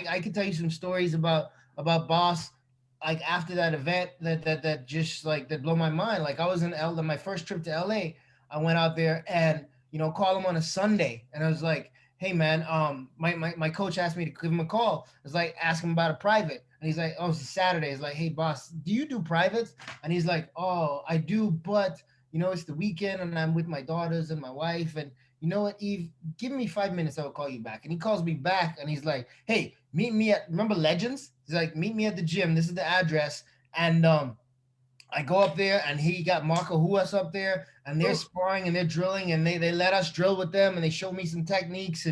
I could tell you some stories about Boss, like after that event that just like that blow my mind. Like I was in my first trip to LA. I went out there and call him on a Sunday, and I was like, hey man, my coach asked me to give him a call. It's like ask him about a private, and he's like, oh, it's a Saturday. It's like, hey boss, do you do privates? And he's like, oh, I do, but it's the weekend and I'm with my daughters and my wife, and you know what, Eve, give me 5 minutes, I will call you back. And he calls me back and he's like, hey, meet me at, remember Legends? He's like, meet me at the gym. This is the address. And I go up there and he got Marco Huas up there and they're sparring and they're drilling and they let us drill with them and they show me some techniques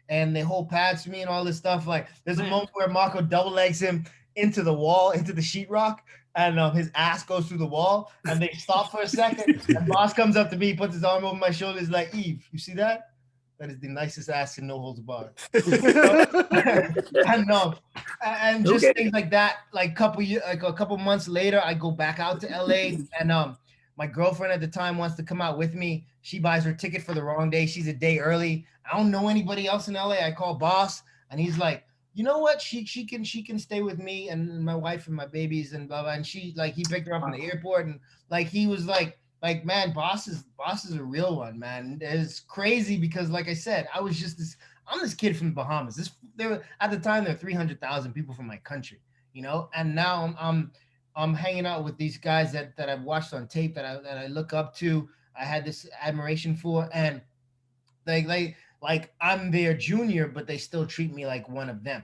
and they hold pads to me and all this stuff. Like there's a moment where Marco double legs him into the wall, into the sheetrock, and his ass goes through the wall and they stop for a second and Boss comes up to me, puts his arm over my shoulder, is like, Eve, you see that? That is the nicest ass in No Holds Barred. And and just things like that. Like a couple months later, I go back out to LA, and my girlfriend at the time wants to come out with me. She buys her ticket for the wrong day. She's a day early. I don't know anybody else in LA. I call Boss, and he's like, you know what? She can stay with me and my wife and my babies and blah blah. And he picked her up from the airport, and like he was like, man, Boss is a real one, man. It's crazy because, like I said, I'm this kid from the Bahamas. At the time there were 300,000 people from my country, and now I'm hanging out with these guys that I've watched on tape that I look up to. I had this admiration for, and like I'm their junior, but they still treat me like one of them.